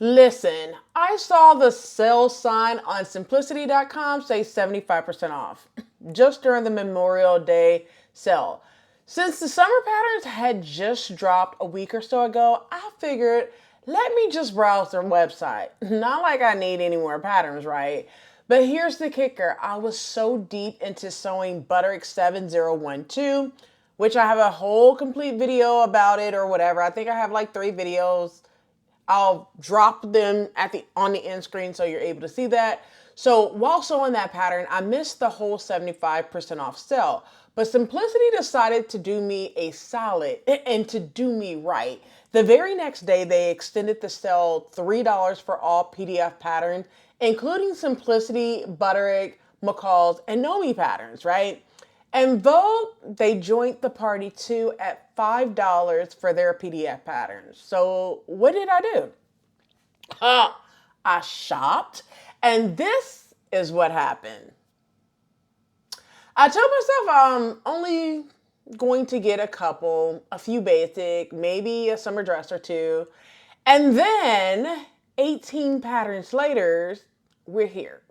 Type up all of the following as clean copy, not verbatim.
Listen, I saw the sale sign on simplicity.com say 75% off just during the Memorial Day sale. Since the summer patterns had just dropped a week or so ago, I figured let me just browse their website. Not like I need any more patterns, right? But here's the kicker. I was so deep into sewing Butterick 7012, which I have a whole complete video about it or whatever. I think I have like 3 videos. I'll drop them on the end screen so you're able to see that. So while sewing that pattern, I missed the whole 75% off sale. But Simplicity decided to do me a solid and to do me right. The very next day, they extended the sale $3 for all PDF patterns, including Simplicity, Butterick, McCall's, and KnowMe patterns, right? And Vogue, they joined the party too at $5 for their PDF patterns. So what did I do? I shopped, and this is what happened. I told myself I'm only going to get a few basic, maybe a summer dress or 2. And then 18 patterns later, we're here.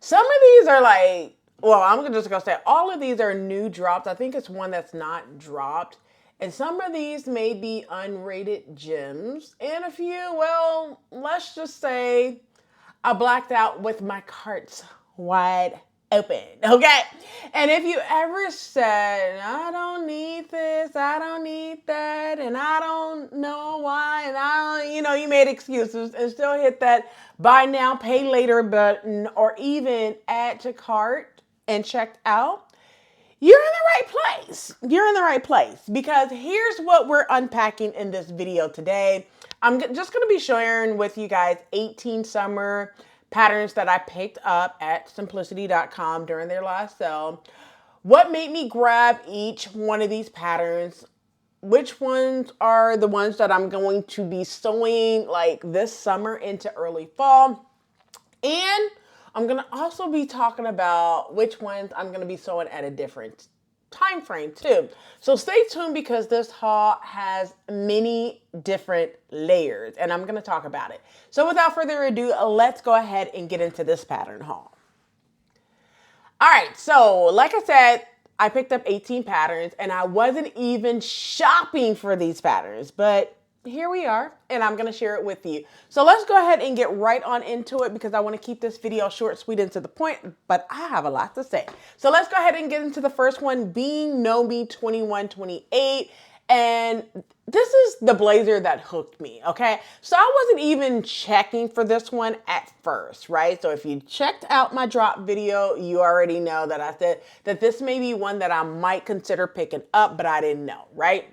Some of these are like, well, I'm just going to say all of these are new drops. I think it's one that's not dropped. And some of these may be unrated gems. And a few, well, let's just say I blacked out with my carts wide open, okay? And if you ever said, I don't need this, I don't need that, and I don't know why, and I don't, you made excuses and still hit that buy now, pay later button, or even add to cart and checked out, you're in the right place. You're in the right place because here's what we're unpacking in this video today. I'm just going to be sharing with you guys 18 summer patterns that I picked up at simplicity.com during their last sale. What made me grab each one of these patterns? Which ones are the ones that I'm going to be sewing like this summer into early fall? And I'm going to also be talking about which ones I'm going to be sewing at a different time frame too. So stay tuned because this haul has many different layers and I'm going to talk about it. So without further ado, let's go ahead and get into this pattern haul. All right, so like I said, I picked up 18 patterns and I wasn't even shopping for these patterns, but here we are and I'm going to share it with you. So let's go ahead and get right on into it because I want to keep this video short, sweet, and to the point, but I have a lot to say. So let's go ahead and get into the first one being KnowMe 2128. And this is the blazer that hooked me, okay? So I wasn't even checking for this one at first, right? So if you checked out my drop video, you already know that I said that this may be one that I might consider picking up, but I didn't know, right?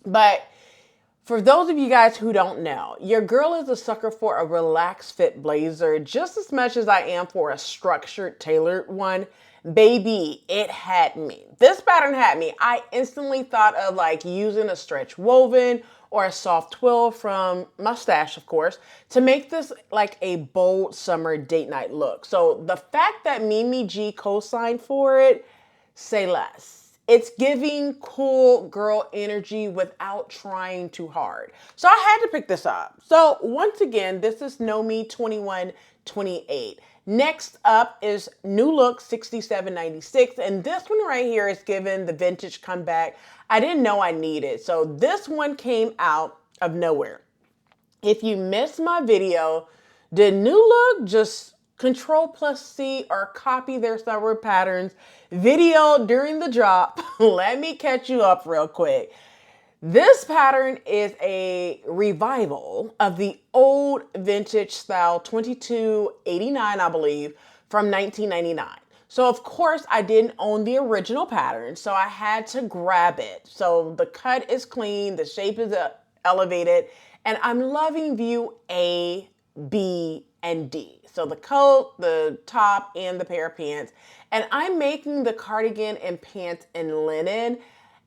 But for those of you guys who don't know, your girl is a sucker for a relaxed fit blazer just as much as I am for a structured tailored one. Baby, it had me. This pattern had me. I instantly thought of like using a stretch woven or a soft twill from Mustache, of course, to make this like a bold summer date night look. So the fact that Mimi G co-signed for it, say less. It's giving cool girl energy without trying too hard. So I had to pick this up. So once again, this is KnowMe 2128. Next up is New Look 6796. And this one right here is given the vintage comeback I didn't know I needed. So this one came out of nowhere. If you missed my video, did New Look just Control+C or copy their summer patterns video during the drop? Let me catch you up real quick. This pattern is a revival of the old vintage style 2289, I believe, from 1999. So of course I didn't own the original pattern, so I had to grab it. So the cut is clean, the shape is elevated, and I'm loving view A, B, and D. So the coat, the top, and the pair of pants. And I'm making the cardigan and pants in linen.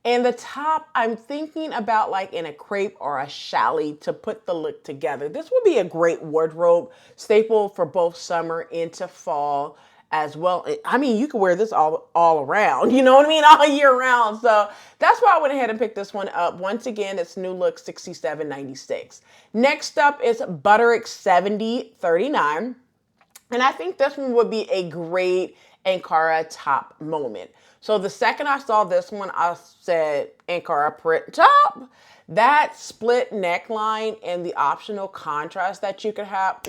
And the top, I'm thinking about like in a crepe or a challis to put the look together. This would be a great wardrobe staple for both summer into fall. as well. I mean, you could wear this all around, you know what I mean? All year round. So that's why I went ahead and picked this one up. Once again, it's New Look 67.96. Next up is Butterick 70.39. And I think this one would be a great Ankara top moment. So the second I saw this one, I said Ankara print top. That split neckline and the optional contrast that you could have,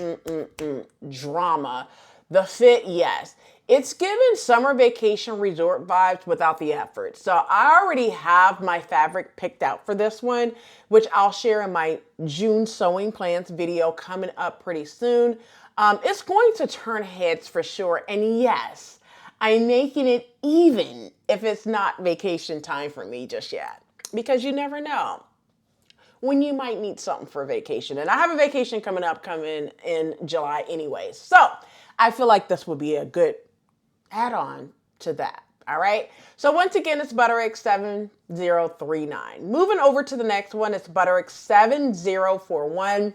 drama. The fit, yes. It's given summer vacation resort vibes without the effort. So I already have my fabric picked out for this one, which I'll share in my June sewing plans video coming up pretty soon. It's going to turn heads for sure. And yes, I'm making it even if it's not vacation time for me just yet, because you never know when you might need something for vacation. And I have a vacation coming in July anyways. So I feel like this would be a good add-on to that. All right. So once again, it's Butterick 7039. Moving over to the next one, it's Butterick 7041.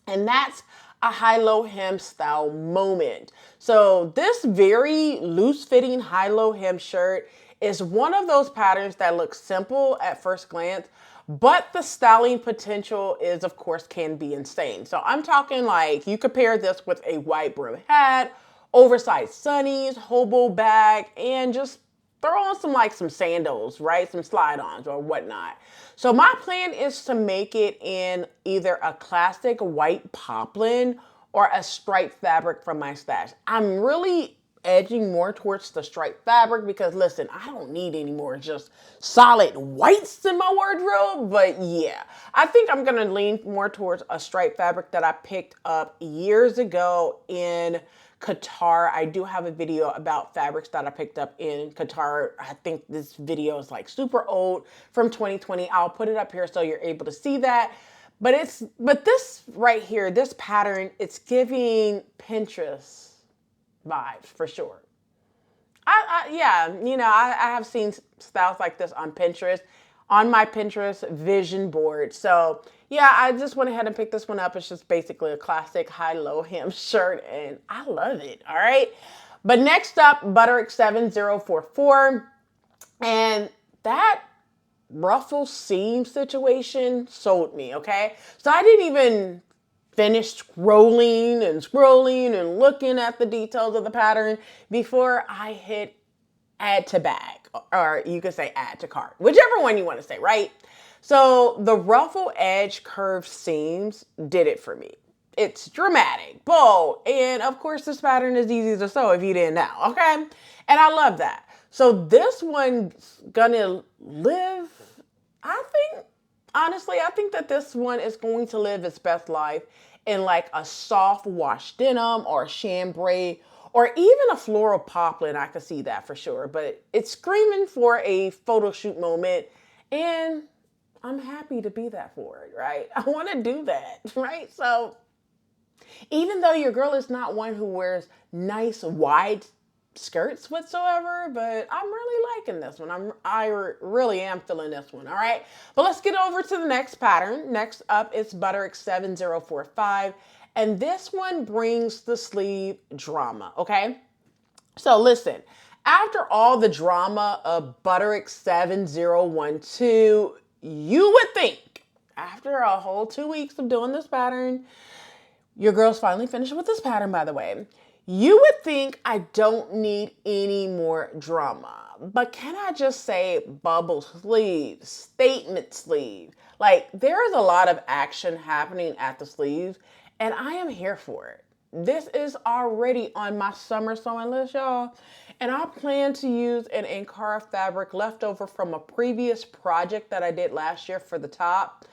And that's a high-low hem style moment. So this very loose-fitting high-low hem shirt is one of those patterns that looks simple at first glance, but the styling potential is, of course, can be insane. So I'm talking like you could pair this with a white brim hat, oversized sunnies, hobo bag, and just throw on some sandals, right? Some slide-ons or whatnot. So my plan is to make it in either a classic white poplin or a striped fabric from my stash. I'm really edging more towards the striped fabric because, listen, I don't need any more just solid whites in my wardrobe. But yeah, I think I'm going to lean more towards a striped fabric that I picked up years ago in Qatar. I do have a video about fabrics that I picked up in Qatar. I think this video is like super old, from 2020. I'll put it up here so you're able to see that. But this right here, this pattern, it's giving Pinterest vibes for sure. Yeah, you know, I have seen styles like this on Pinterest, on my Pinterest vision board. So yeah, I just went ahead and picked this one up. It's just basically a classic high-low hem shirt, and I love it, all right? But next up, Butterick 7044, and that ruffle seam situation sold me, okay? So I didn't even finish scrolling and looking at the details of the pattern before I hit add to bag, or you could say add to cart, whichever one you want to say, right? So the ruffle edge curved seams did it for me. It's dramatic, bold, and of course this pattern is easy to sew if you didn't know, okay? And I love that. So this one's gonna live, honestly, I think that this one is going to live its best life in like a soft wash denim or chambray or even a floral poplin. I could see that for sure, but it's screaming for a photo shoot moment, and I'm happy to be that for it, right? I want to do that, right? So even though your girl is not one who wears nice wide skirts whatsoever, but I'm really liking this one. I really am feeling this one, all right? But let's get over to the next pattern. Next up is Butterick 7045, and this one brings the sleeve drama, okay? So listen, after all the drama of Butterick 7012, you would think after a whole 2 weeks of doing this pattern, your girl's finally finished with this pattern, by the way, you would think I don't need any more drama. But can I just say bubble sleeve, statement sleeve? Like, there is a lot of action happening at the sleeves, and I am here for it. This is already on my summer sewing list, y'all. And I plan to use an Ankara fabric left over from a previous project that I did last year for the top.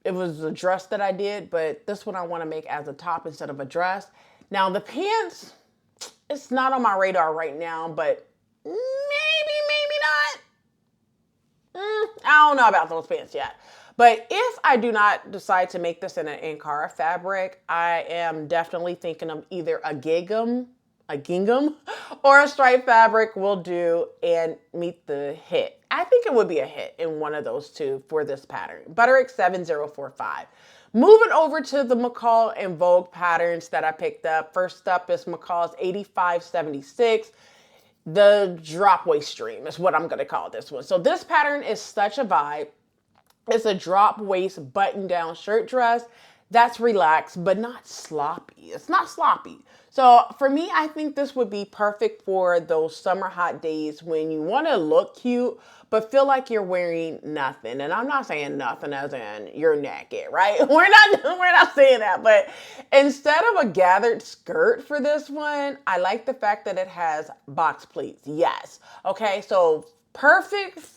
It was a dress that I did, but this one I want to make as a top instead of a dress. Now the pants, it's not on my radar right now, but maybe not. I don't know about those pants yet. But if I do not decide to make this in an Ankara fabric, I am definitely thinking of either a gingham, or a striped fabric will do and meet the hit. I think it would be a hit in one of those two for this pattern. Butterick 7045. Moving over to the McCall and Vogue patterns that I picked up. First up is McCall's 8576. The drop waist stream is what I'm going to call this one. So this pattern is such a vibe. It's a drop waist button down shirt dress that's relaxed but not sloppy. It's not sloppy. So for me, I think this would be perfect for those summer hot days when you want to look cute but feel like you're wearing nothing. And I'm not saying nothing as in you're naked, right? We're not saying that. But instead of a gathered skirt for this one, I like the fact that it has box pleats. Yes. Okay, so perfect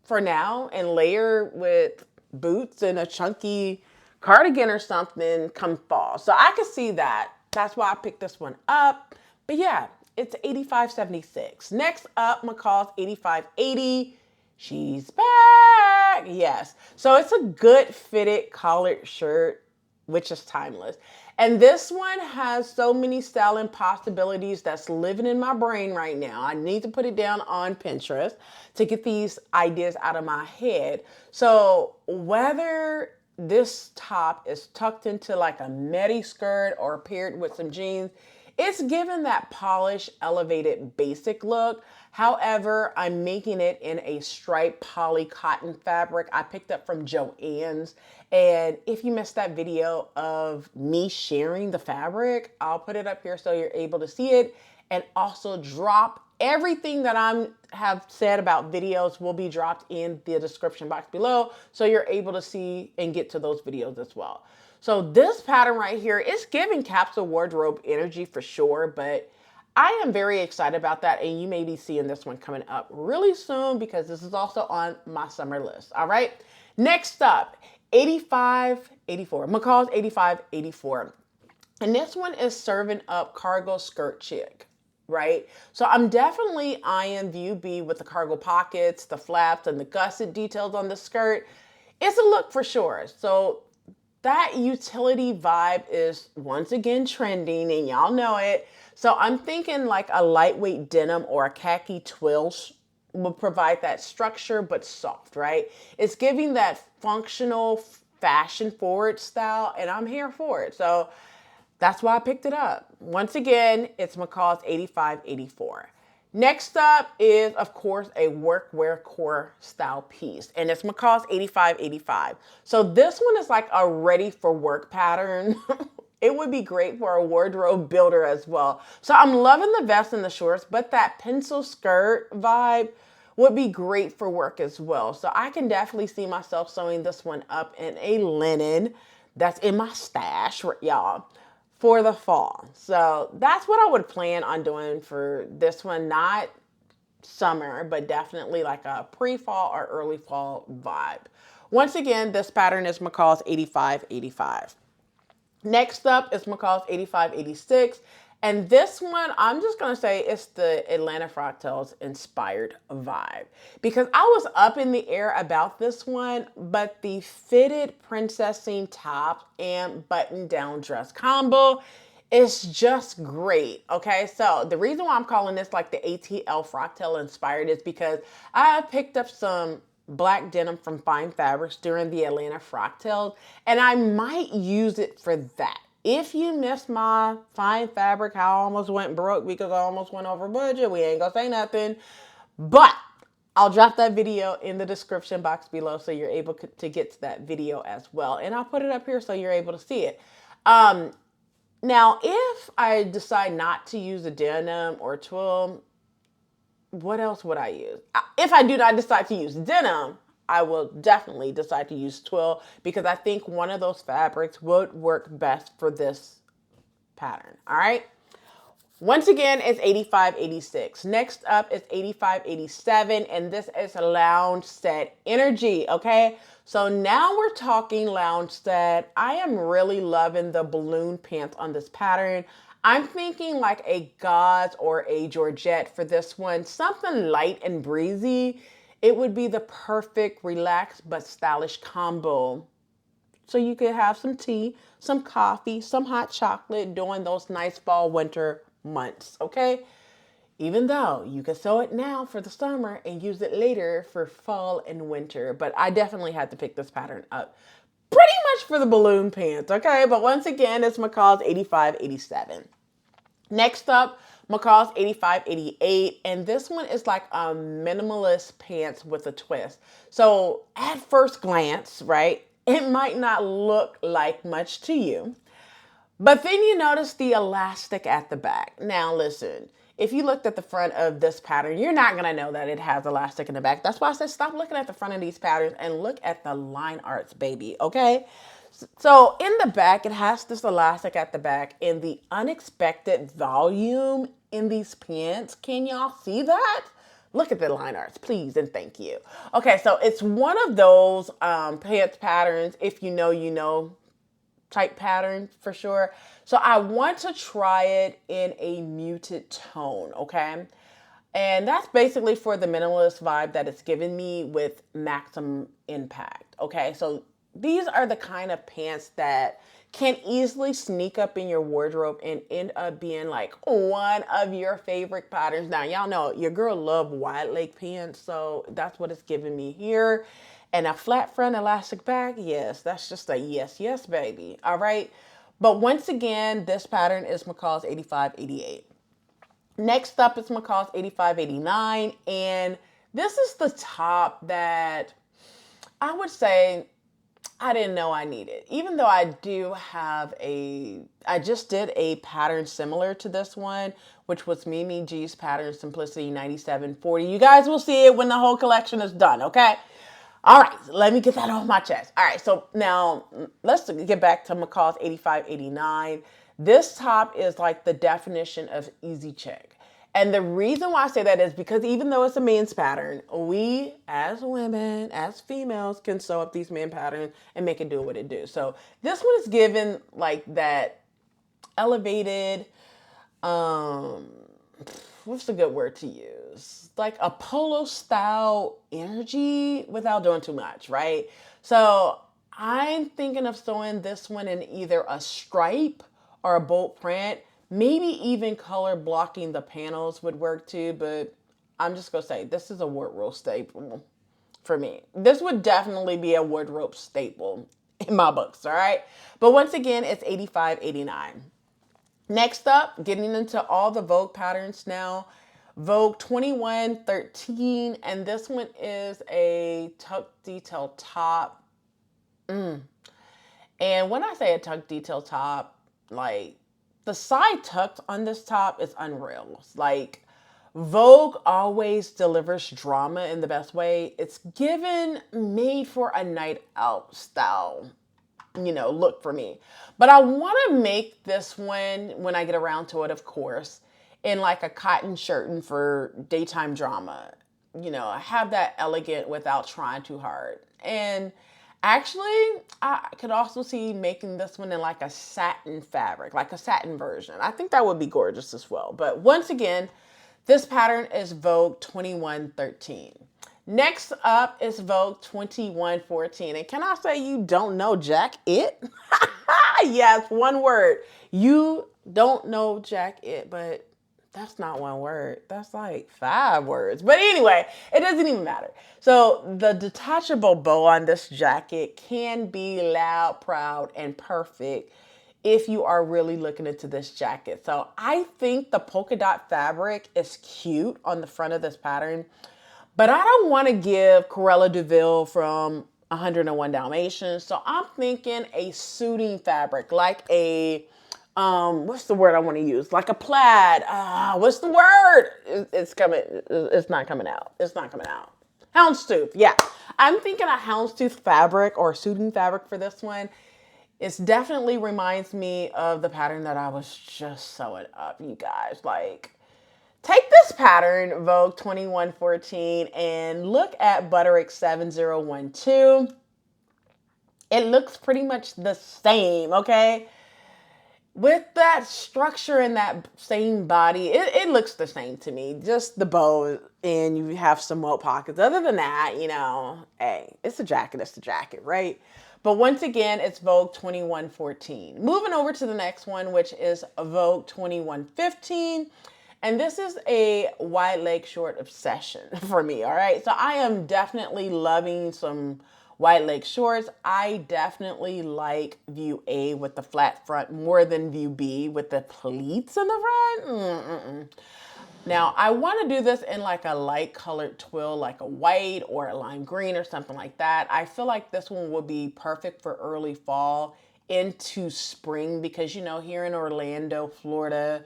for now, and layer with boots and a chunky cardigan or something come fall. So I could see that. That's why I picked this one up. But yeah, it's 8576. Next up, McCall's 8580. She's back. Yes. So it's a good fitted collared shirt, which is timeless. And this one has so many styling possibilities that's living in my brain right now. I need to put it down on Pinterest to get these ideas out of my head. So whether this top is tucked into like a midi skirt or paired with some jeans, it's given that polished, elevated, basic look. However, I'm making it in a striped poly cotton fabric I picked up from Joann's. And if you missed that video of me sharing the fabric, I'll put it up here so you're able to see it. And also drop everything that I have said about videos will be dropped in the description box below so you're able to see and get to those videos as well. So this pattern right here is giving capsule wardrobe energy for sure, but I am very excited about that, and you may be seeing this one coming up really soon because this is also on my summer list. All right. Next up, 8584. McCall's 8584. And this one is serving up cargo skirt chic, right? So I'm definitely eyeing View B with the cargo pockets, the flaps, and the gusset details on the skirt. It's a look for sure. So that utility vibe is once again trending, and y'all know it. So I'm thinking like a lightweight denim or a khaki twill will provide that structure but soft, right? It's giving that functional, fashion forward style, and I'm here for it. So that's why I picked it up. Once again, it's McCall's 8584. Next up is, of course, a workwear core style piece, and it's McCall's 8585. So this one is like a ready for work pattern. It would be great for a wardrobe builder as well. So I'm loving the vest and the shorts, but that pencil skirt vibe would be great for work as well. So I can definitely see myself sewing this one up in a linen that's in my stash, y'all, for the fall. So that's what I would plan on doing for this one. Not summer, but definitely like a pre-fall or early fall vibe. Once again, this pattern is McCall's 8585. Next up is McCall's 8586. And this one, I'm just going to say it's the Atlanta Fractals inspired vibe. Because I was up in the air about this one, but the fitted princess seam top and button down dress combo is just great. Okay, so the reason why I'm calling this like the ATL Fractal inspired is because I picked up some black denim from Fine Fabrics during the Atlanta Fractals, and I might use it for that. If you missed my Fine Fabric, how I almost went broke because I almost went over budget, we ain't gonna say nothing, but I'll drop that video in the description box below so you're able to get to that video as well, and I'll put it up here so you're able to see it. Now, if I decide not to use a denim or twill, what else would I use? If I do not decide to use denim, I will definitely decide to use twill because I think one of those fabrics would work best for this pattern. All right. Once again, it's 8586. Next up is 8587, and this is lounge set energy. Okay. So now we're talking lounge set. I am really loving the balloon pants on this pattern. I'm thinking like a gauze or a georgette for this one, something light and breezy. It would be the perfect relaxed but stylish combo. So you could have some tea, some coffee, some hot chocolate during those nice fall winter months, okay? Even though you can sew it now for the summer and use it later for fall and winter, but I definitely had to pick this pattern up. pretty much for the balloon pants, okay? But once again, it's McCall's 8587. Next up, McCall's 8588, and this one is like a minimalist pants with a twist. So at first glance, right, it might not look like much to you, but then you notice the elastic at the back. Now listen, if you looked at the front of this pattern, you're not going to know that it has elastic in the back. That's why I said stop looking at the front of these patterns and look at the line arts, baby, okay? So in the back, it has this elastic at the back and the unexpected volume in these pants. Can y'all see that? Look at the line arts, please, and thank you. Okay, so it's one of those pants patterns, if you know, you know, type pattern for sure. So I want to try it in a muted tone, okay? And that's basically for the minimalist vibe that it's given me with maximum impact, okay? So these are the kind of pants that can easily sneak up in your wardrobe and end up being like one of your favorite patterns. Now, y'all know your girl love wide leg pants, so that's what it's giving me here. And a flat front elastic back, yes, that's just a yes, yes, baby. All right. But once again, this pattern is McCall's 8588. Next up is McCall's 8589. And this is the top that I would say I didn't know I needed. Even though I just did a pattern similar to this one, which was Mimi G's pattern Simplicity 9740. You guys will see it when the whole collection is done, okay? All right, let me get that off my chest. All right, so now let's get back to McCall's 8589. This top is like the definition of easy check. And the reason why I say that is because even though it's a men's pattern, we as women, as females, can sew up these men patterns and make it do what it do. So this one is given like that elevated, what's a good word to use? Like a polo style energy without doing too much, right? So I'm thinking of sewing this one in either a stripe or a bold print. Maybe even color blocking the panels would work too, but I'm just gonna say this is a wardrobe staple for me. This would definitely be a wardrobe staple in my books, all right? But once again, it's 8589. Next up, getting into all the Vogue patterns now. Vogue 2113, and this one is a tuck detail top. And when I say a tuck detail top, like the side tucked on this top is unreal. Like Vogue always delivers drama in the best way. It's given made for a night out style, you know, look for me. But I want to make this one, when I get around to it, of course, in like a cotton shirting for daytime drama. You know, have that elegant without trying too hard. And actually, I could also see making this one in like a satin fabric, like a satin version. I think that would be gorgeous as well. But once again, this pattern is Vogue 2113. Next up is Vogue 2114. And can I say you don't know Jack It? Yes, one word. You don't know Jack It, but that's not one word. That's like 5 words. But anyway, it doesn't even matter. So the detachable bow on this jacket can be loud, proud, and perfect if you are really looking into this jacket. So I think the polka dot fabric is cute on the front of this pattern, but I don't want to give Cruella de Vil from 101 Dalmatians. So I'm thinking a suiting fabric, like a what's the word I want to use? Like a plaid. What's the word? It's coming. It's not coming out. It's not coming out. Houndstooth. Yeah. I'm thinking a houndstooth fabric or suiting fabric for this one. It definitely reminds me of the pattern that I was just sewing up, you guys. Like, take this pattern, Vogue 2114, and look at Butterick 7012. It looks pretty much the same, okay? With that structure and that same body, it looks the same to me. Just the bow and you have some welt pockets. Other than that, you know, hey, it's a jacket, right? But once again, it's Vogue 2114. Moving over to the next one, which is Vogue 2115. And this is a wide leg short obsession for me, all right? So I am definitely loving some wide leg shorts. I definitely like view A with the flat front more than view B with the pleats in the front. Now, I want to do this in like a light colored twill, like a white or a lime green or something like that. I feel like this one would be perfect for early fall into spring because, you know, here in Orlando, Florida,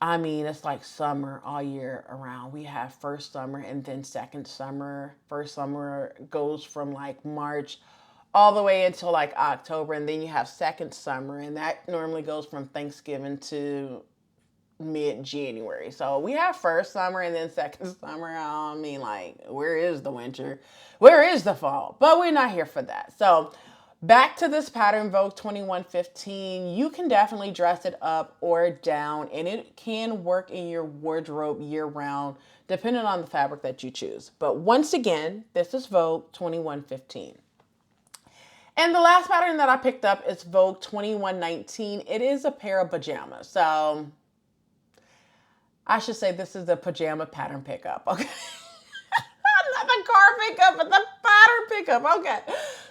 I mean, it's like summer all year around. We have first summer and then second summer. First summer goes from like March all the way until like October, and then you have second summer, and that normally goes from Thanksgiving to mid-January. So we have first summer and then second summer. I mean, like, where is the winter? Where is the fall? But we're not here for that. So back to this pattern, Vogue 2115. You can definitely dress it up or down, and it can work in your wardrobe year-round, depending on the fabric that you choose. But once again, this is Vogue 2115. And the last pattern that I picked up is Vogue 2119. It is a pair of pajamas. So I should say this is a pajama pattern pickup, okay? Not the car pickup, but the pattern pickup, okay.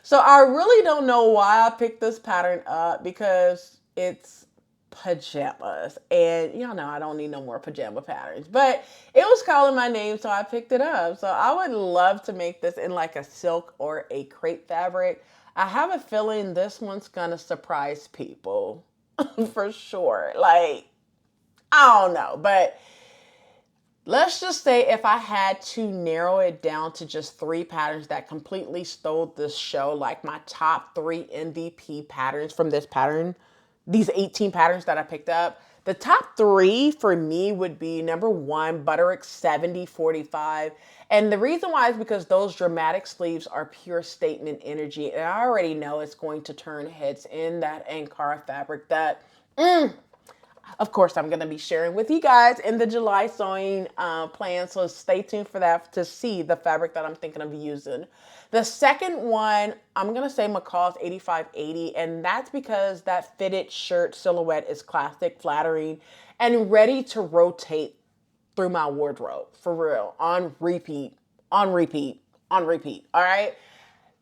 So I really don't know why I picked this pattern up because it's pajamas. And y'all know I don't need no more pajama patterns. But it was calling my name, so I picked it up. So I would love to make this in like a silk or a crepe fabric. I have a feeling this one's gonna surprise people for sure. Like, I don't know, but let's just say if I had to narrow it down to just 3 patterns that completely stole this show, like my top 3 MVP patterns from this pattern, these 18 patterns that I picked up, the top 3 for me would be number 1, Butterick 7045. And the reason why is because those dramatic sleeves are pure statement energy. And I already know it's going to turn heads in that Ankara fabric that, of course, I'm going to be sharing with you guys in the July sewing plan. So stay tuned for that to see the fabric that I'm thinking of using. The second one, I'm going to say McCall's 8580. And that's because that fitted shirt silhouette is classic, flattering, and ready to rotate through my wardrobe. For real. On repeat, on repeat, on repeat. All right.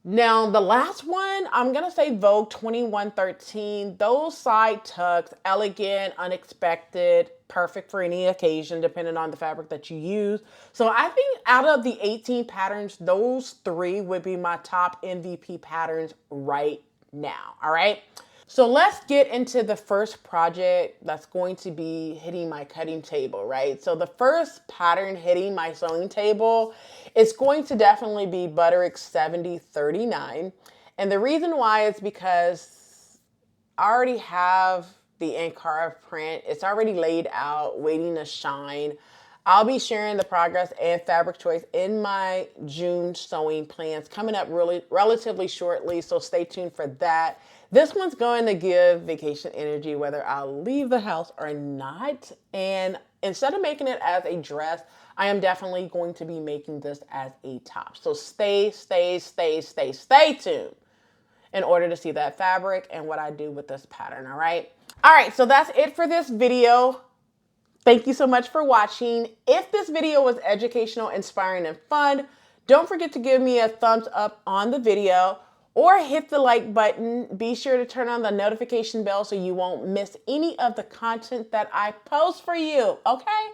Now, the last one, I'm going to say Vogue 2113. Those side tucks, elegant, unexpected, perfect for any occasion, depending on the fabric that you use. So I think out of the 18 patterns, those 3 would be my top MVP patterns right now. All right. So let's get into the first project that's going to be hitting my cutting table, right? So the first pattern hitting my sewing table is going to definitely be Butterick 7039. And the reason why is because I already have the Ankara print. It's already laid out, waiting to shine. I'll be sharing the progress and fabric choice in my June sewing plans coming up relatively shortly, so stay tuned for that. This one's going to give vacation energy whether I'll leave the house or not. And instead of making it as a dress, I am definitely going to be making this as a top. So stay tuned in order to see that fabric and what I do with this pattern, all right? All right, so that's it for this video. Thank you so much for watching. If this video was educational, inspiring, and fun, don't forget to give me a thumbs up on the video or hit the like button. Be sure to turn on the notification bell so you won't miss any of the content that I post for you, okay?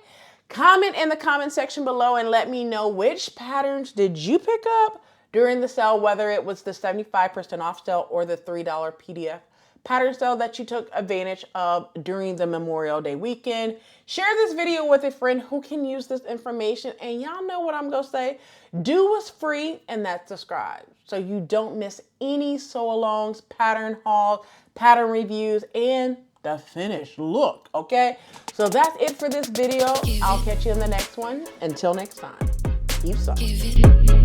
Comment in the comment section below and let me know which patterns did you pick up during the sale, whether it was the 75% off sale or the $3 PDF pattern sale that you took advantage of during the Memorial Day weekend. Share this video with a friend who can use this information. And y'all know what I'm going to say. Do what's free, and that's subscribe, so you don't miss any sew-alongs, pattern hauls, pattern reviews, and the finished look, okay? So that's it for this video. I'll catch you in the next one. Until next time, keep sewing.